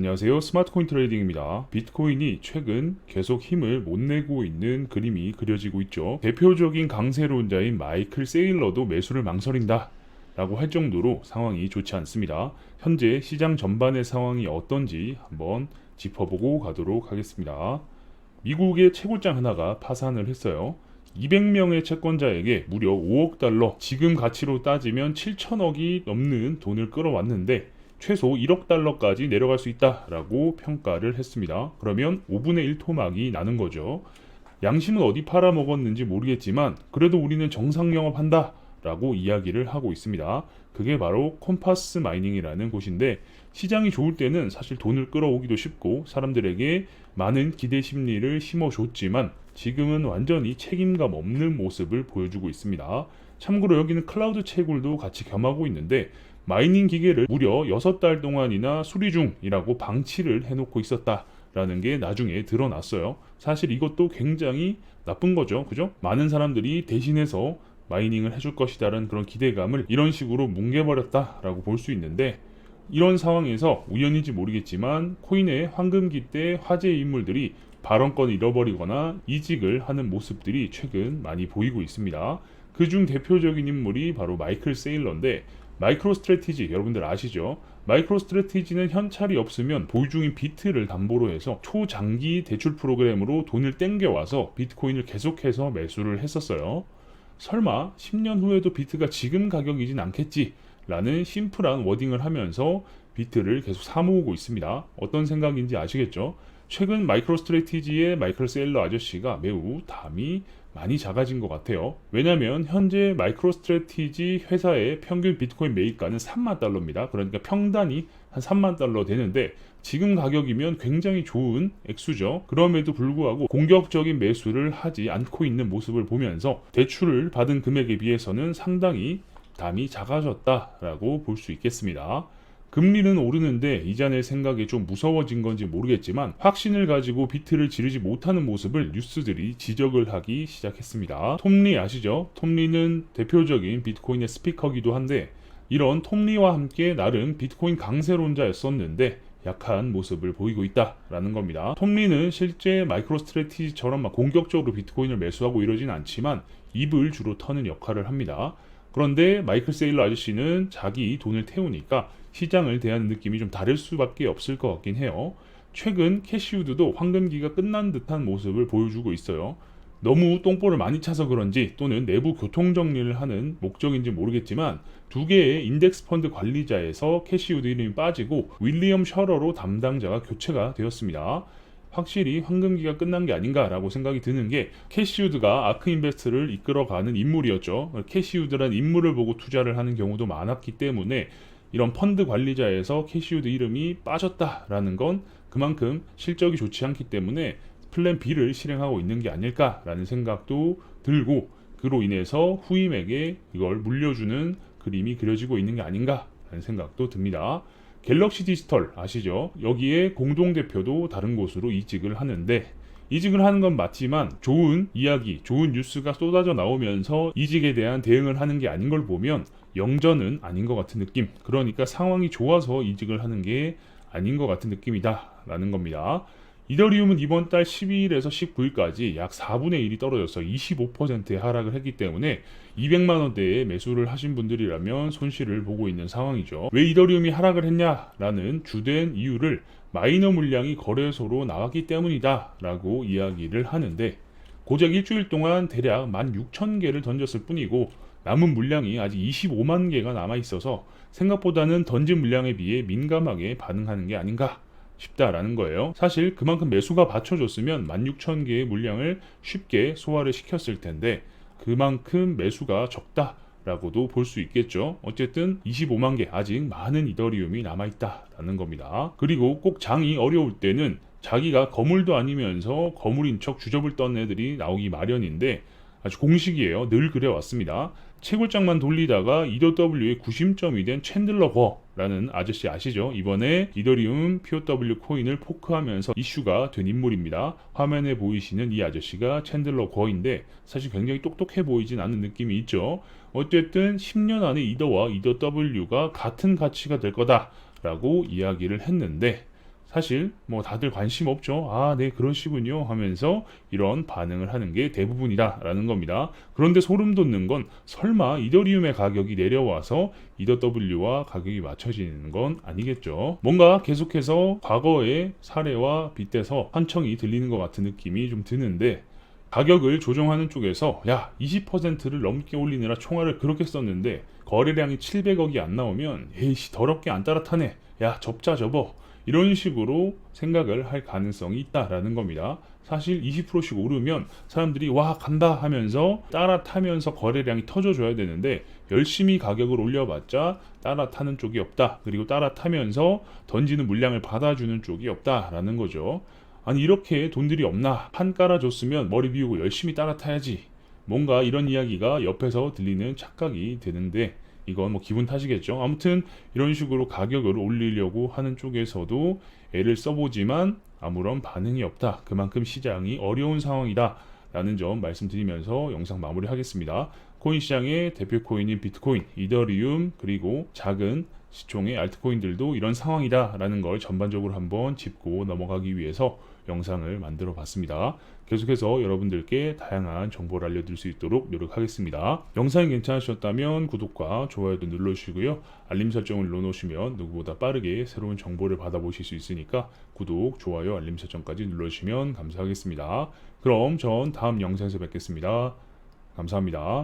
안녕하세요. 스마트코인 트레이딩입니다. 비트코인이 최근 계속 힘을 못 내고 있는 그림이 그려지고 있죠. 대표적인 강세론자인 마이클 세일러도 매수를 망설인다 라고 할 정도로 상황이 좋지 않습니다. 현재 시장 전반의 상황이 어떤지 한번 짚어보고 가도록 하겠습니다. 미국의 채굴장 하나가 파산을 했어요. 200명의 채권자에게 무려 5억 달러, 지금 가치로 따지면 7천억이 넘는 돈을 끌어왔는데 최소 1억 달러까지 내려갈 수 있다라고 평가를 했습니다. 그러면 5분의 1 토막이 나는 거죠. 양심은 어디 팔아먹었는지 모르겠지만 그래도 우리는 정상 영업한다 라고 이야기를 하고 있습니다. 그게 바로 콤파스 마이닝이라는 곳인데, 시장이 좋을 때는 사실 돈을 끌어오기도 쉽고 사람들에게 많은 기대 심리를 심어줬지만 지금은 완전히 책임감 없는 모습을 보여주고 있습니다. 참고로 여기는 클라우드 채굴도 같이 겸하고 있는데, 마이닝 기계를 무려 6달 동안이나 수리 중이라고 방치를 해놓고 있었다라는 게 나중에 드러났어요. 사실 이것도 굉장히 나쁜 거죠. 그죠? 많은 사람들이 대신해서 마이닝을 해줄 것이다라는 그런 기대감을 이런 식으로 뭉개버렸다라고 볼 수 있는데, 이런 상황에서 우연인지 모르겠지만 코인의 황금기 때 화제의 인물들이 발언권을 잃어버리거나 이직을 하는 모습들이 최근 많이 보이고 있습니다. 그중 대표적인 인물이 바로 마이클 세일러인데, 마이크로 스트래티지 여러분들 아시죠? 마이크로 스트래티지는 현찰이 없으면 보유중인 비트를 담보로 해서 초장기 대출 프로그램으로 돈을 땡겨와서 비트코인을 계속해서 매수를 했었어요. 설마 10년 후에도 비트가 지금 가격이진 않겠지 라는 심플한 워딩을 하면서 비트를 계속 사모으고 있습니다. 어떤 생각인지 아시겠죠? 최근 마이크로 스트래티지의 마이클 세일러 아저씨가 매우 담이 많이 작아진 것 같아요. 왜냐하면 현재 마이크로 스트래티지 회사의 평균 비트코인 매입가는 3만 달러입니다. 그러니까 평단이 한 3만 달러 되는데 지금 가격이면 굉장히 좋은 액수죠. 그럼에도 불구하고 공격적인 매수를 하지 않고 있는 모습을 보면서 대출을 받은 금액에 비해서는 상당히 담이 작아졌다라고 볼 수 있겠습니다. 금리는 오르는데 이자낼 생각이 좀 무서워진 건지 모르겠지만 확신을 가지고 비트를 지르지 못하는 모습을 뉴스들이 지적을 하기 시작했습니다. 톰리 아시죠? 톰리는 대표적인 비트코인의 스피커기도 한데, 이런 톰리와 함께 나름 비트코인 강세론자였었는데 약한 모습을 보이고 있다라는 겁니다. 톰리는 실제 마이크로 스트래티지처럼 공격적으로 비트코인을 매수하고 이러진 않지만 입을 주로 터는 역할을 합니다. 그런데 마이클 세일러 아저씨는 자기 돈을 태우니까 시장을 대하는 느낌이 좀 다를 수밖에 없을 것 같긴 해요. 최근 캐시우드도 황금기가 끝난 듯한 모습을 보여주고 있어요. 너무 똥볼을 많이 차서 그런지 또는 내부 교통 정리를 하는 목적인지 모르겠지만 두 개의 인덱스 펀드 관리자에서 캐시우드 이름이 빠지고 윌리엄 셔러로 담당자가 교체가 되었습니다. 확실히 황금기가 끝난 게 아닌가라고 생각이 드는 게, 캐시우드가 아크인베스트를 이끌어가는 인물이었죠. 캐시우드란 인물을 보고 투자를 하는 경우도 많았기 때문에 이런 펀드 관리자에서 캐시우드 이름이 빠졌다라는 건 그만큼 실적이 좋지 않기 때문에 플랜 B를 실행하고 있는 게 아닐까라는 생각도 들고, 그로 인해서 후임에게 이걸 물려주는 그림이 그려지고 있는 게 아닌가라는 생각도 듭니다. 갤럭시 디지털 아시죠? 여기에 공동대표도 다른 곳으로 이직을 하는데, 이직을 하는 건 맞지만 좋은 이야기, 좋은 뉴스가 쏟아져 나오면서 이직에 대한 대응을 하는 게 아닌 걸 보면 영전은 아닌 것 같은 느낌, 그러니까 상황이 좋아서 이직을 하는 게 아닌 것 같은 느낌이다 라는 겁니다. 이더리움은 이번 달 12일에서 19일까지 약 4분의 1이 떨어져서 25%의 하락을 했기 때문에 200만 원대에 매수를 하신 분들이라면 손실을 보고 있는 상황이죠. 왜 이더리움이 하락을 했냐라는 주된 이유를 마이너 물량이 거래소로 나왔기 때문이다 라고 이야기를 하는데, 고작 일주일 동안 대략 16,000개를 던졌을 뿐이고 남은 물량이 아직 25만 개가 남아 있어서 생각보다는 던진 물량에 비해 민감하게 반응하는 게 아닌가 싶다라는 거예요. 사실 그만큼 매수가 받쳐줬으면 16,000개의 물량을 쉽게 소화를 시켰을 텐데 그만큼 매수가 적다라고도 볼 수 있겠죠. 어쨌든 25만 개, 아직 많은 이더리움이 남아있다라는 겁니다. 그리고 꼭 장이 어려울 때는 자기가 거물도 아니면서 거물인 척 주접을 떤 애들이 나오기 마련인데, 아주 공식이에요. 늘 그래왔습니다. 채굴장만 돌리다가 EW의 구심점이 된 챈들러 거라는 아저씨 아시죠? 이번에 이더리움 POW 코인을 포크하면서 이슈가 된 인물입니다. 화면에 보이시는 이 아저씨가 챈들러 거인데 사실 굉장히 똑똑해 보이진 않는 느낌이 있죠. 어쨌든 10년 안에 이더와 EW가 같은 가치가 될 거다라고 이야기를 했는데, 사실 뭐 다들 관심 없죠. 아, 네, 그러시군요 하면서 이런 반응을 하는 게 대부분이다라는 겁니다. 그런데 소름 돋는 건 설마 이더리움의 가격이 내려와서 EW와 가격이 맞춰지는 건 아니겠죠. 뭔가 계속해서 과거의 사례와 빗대서 환청이 들리는 것 같은 느낌이 좀 드는데, 가격을 조정하는 쪽에서 야, 20%를 넘게 올리느라 총알을 그렇게 썼는데 거래량이 700억이 안 나오면 에이씨 더럽게 안 따라타네, 야 접자 접어, 이런 식으로 생각을 할 가능성이 있다라는 겁니다. 사실 20%씩 오르면 사람들이 와 간다 하면서 따라타면서 거래량이 터져줘야 되는데, 열심히 가격을 올려봤자 따라타는 쪽이 없다, 그리고 따라타면서 던지는 물량을 받아주는 쪽이 없다라는 거죠. 아니 이렇게 돈들이 없나, 판 깔아줬으면 머리 비우고 열심히 따라타야지, 뭔가 이런 이야기가 옆에서 들리는 착각이 드는데, 이건 뭐 기분 탓이겠죠. 아무튼 이런 식으로 가격을 올리려고 하는 쪽에서도 애를 써보지만 아무런 반응이 없다, 그만큼 시장이 어려운 상황이다 라는 점 말씀드리면서 영상 마무리하겠습니다. 코인 시장의 대표 코인인 비트코인, 이더리움, 그리고 작은 시총의 알트코인들도 이런 상황이다 라는 걸 전반적으로 한번 짚고 넘어가기 위해서 영상을 만들어 봤습니다. 계속해서 여러분들께 다양한 정보를 알려드릴 수 있도록 노력하겠습니다. 영상이 괜찮으셨다면 구독과 좋아요도 눌러주시고요. 알림 설정을 눌러놓으시면 누구보다 빠르게 새로운 정보를 받아보실 수 있으니까 구독, 좋아요, 알림 설정까지 눌러주시면 감사하겠습니다. 그럼 전 다음 영상에서 뵙겠습니다. 감사합니다.